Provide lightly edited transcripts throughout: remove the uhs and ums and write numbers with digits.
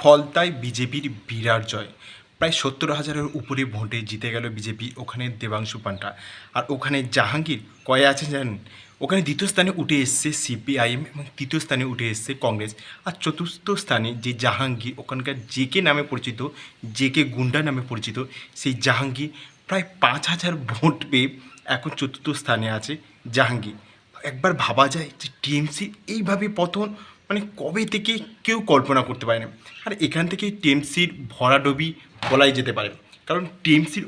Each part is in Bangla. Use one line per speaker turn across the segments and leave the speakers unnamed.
ফলতায় বিজেপির বিরাট জয়। প্রায় ৭০,০০০-এর উপরে ভোটে জিতে গেল বিজেপি। ওখানে দেবাংশু পান্ডা আর ওখানে জাহাঙ্গীর কয়ে আছে জানেন? ওখানে দ্বিতীয় স্থানে উঠে এসছে সিপিআইএম এবং তৃতীয় স্থানে উঠে এসছে কংগ্রেস। আর চতুর্থ স্থানে যে জাহাঙ্গীর, ওখানকার জেকে নামে পরিচিত, জেকে গুন্ডা নামে পরিচিত, সেই জাহাঙ্গীর প্রায় ৫,০০০ ভোট পেয়ে এখন চতুর্থ স্থানে আছে জাহাঙ্গীর। একবার ভাবা যায় যে টিএমসি এইভাবে পতন মানে কবে থেকে কেউ কল্পনা করতে পারে না। আর এখান থেকে টিএমসির ভরাডুবি বলাই যেতে পারে, কারণ টিএমসির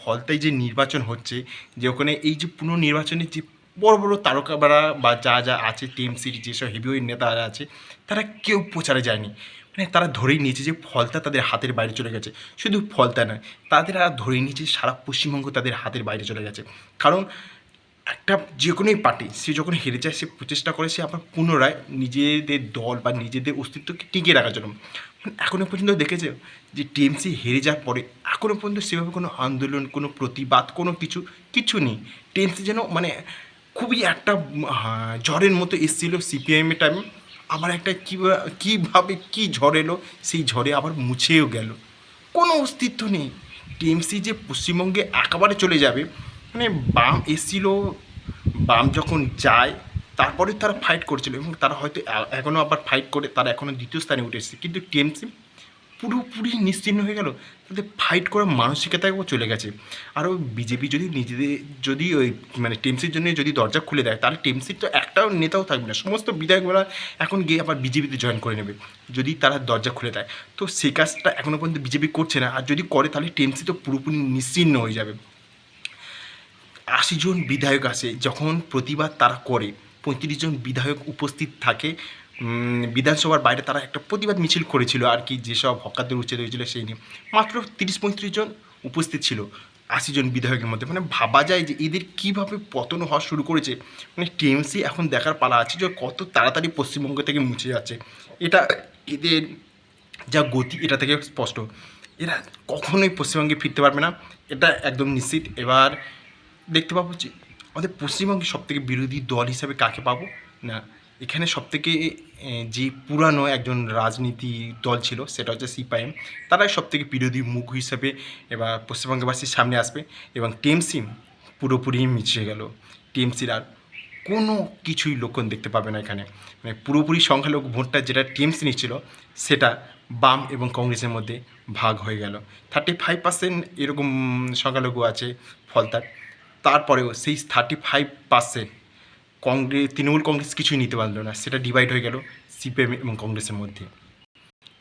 ফলতায় যে নির্বাচন হচ্ছে, যে ওখানে এই যে পুনর্নির্বাচনে যে বড় বড় তারকারা বা যা যা আছে টিএমসির যেসব হেভিওয়েট নেতারা আছে, তারা কেউ প্রচারে যায়নি। মানে তারা ধরেই নিয়েছে যে ফলতা তাদের হাতের বাইরে চলে গেছে। শুধু ফলতা নয়, তাদের আর ধরেই নিয়েছে সারা পশ্চিমবঙ্গ তাদের হাতের বাইরে চলে গেছে। কারণ একটা যে কোনোই পার্টি সে যখন হেরে যায়, সে প্রচেষ্টা করে সে আবার পুনরায় নিজেদের দল বা নিজেদের অস্তিত্বকে টিকিয়ে রাখার জন্য। এখনও পর্যন্ত দেখেছে যে টিএমসি হেরে যাওয়ার পরে এখনও পর্যন্ত সেভাবে কোনো আন্দোলন, কোনো প্রতিবাদ, কোনো কিছু নেই। টিএমসি যেন মানে খুবই একটা ঝড়ের মতো এসেছিলো সিপিআইএমের টাইমে, আবার একটা কীভাবে কী ঝড় এলো, সেই ঝড়ে আবার মুছেও গেল। কোনো অস্তিত্ব নেই। টিএমসি যে পশ্চিমবঙ্গে একেবারে চলে যাবে, মানে বাম এসেছিল, বাম যখন যায় তারপরে তারা ফাইট করছিল এবং তারা হয়তো এখনও আবার ফাইট করে তারা এখনও দ্বিতীয় স্থানে উঠে এসেছে। কিন্তু টিএমসি পুরোপুরি নিশ্চিহ্ন হয়ে গেল, তাদের ফাইট করার মানসিকতাও চলে গেছে। আরও বিজেপি যদি নিজেদের যদি ওই মানে টিএমসির জন্য যদি দরজা খুলে দেয়, তাহলে টিএমসির তো একটাও নেতাও থাকবে না, সমস্ত বিধায়করা এখন গিয়ে আবার বিজেপিতে জয়েন করে নেবে যদি তারা দরজা খুলে দেয়। তো সেই কাজটা এখনও পর্যন্ত বিজেপি করছে না, আর যদি করে তাহলে টিএমসি তো পুরোপুরি নিশ্চিহ্ন হয়ে যাবে। ৮০ জন বিধায়ক আসে, যখন প্রতিবাদ তারা করে ৩৫ জন বিধায়ক উপস্থিত থাকে বিধানসভার বাইরে। তারা একটা প্রতিবাদ মিছিল করেছিল আর কি, যেসব হকারদের উচ্ছেদ হয়েছিল সেই নিয়ে। মাত্র ৩০-৩৫ জন উপস্থিত ছিল ৮০ জন বিধায়কের মধ্যে। মানে ভাবা যায় যে এদের কীভাবে পতন হওয়া শুরু করেছে। মানে টিএমসি এখন দেখার পালা আছে যে কত তাড়াতাড়ি পশ্চিমবঙ্গ থেকে মুছে যাচ্ছে। এটা এদের যা গতি, এটা থেকে স্পষ্ট এরা কখনোই পশ্চিমবঙ্গে ফিরতে পারবে না, এটা একদম নিশ্চিত। এবার দেখতে পাবো যে আমাদের পশ্চিমবঙ্গে সবথেকে বিরোধী দল হিসাবে কাকে পাবো না, এখানে সবথেকে যে পুরানো একজন রাজনীতি দল ছিল সেটা হচ্ছে সিপিআইএম। তারাই সবথেকে বিরোধী মুখ হিসাবে এবার পশ্চিমবঙ্গবাসীর সামনে আসবে এবং টিএমসি পুরোপুরি মিশে গেল। টিএমসির আর কোনো কিছুই লক্ষণ দেখতে পাবে না এখানে। মানে পুরোপুরি সংখ্যালঘু ভোটটা যেটা টিএমসি নিচ্ছিল, সেটা বাম এবং কংগ্রেসের মধ্যে ভাগ হয়ে গেল। 35% এরকম সংখ্যালঘু আছে ফলতার। তারপরেও সেই 35% তৃণমূল কংগ্রেস কিছুই নিতে পারলো না, সেটা ডিভাইড হয়ে গেল সিপিএম এবং কংগ্রেসের মধ্যে।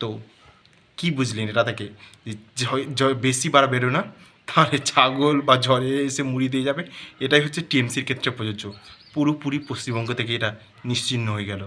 তো কি বুঝলেন এটা থেকে, যে বেশি বার বেরো না, তাহলে ছাগল বা ঝড়ে এসে মুড়ি দিয়ে যাবে। এটাই হচ্ছে টিএমসির ক্ষেত্রে প্রযোজ্য। পুরোপুরি পশ্চিমবঙ্গ থেকে এটা নিশ্চিহ্ন হয়ে গেল।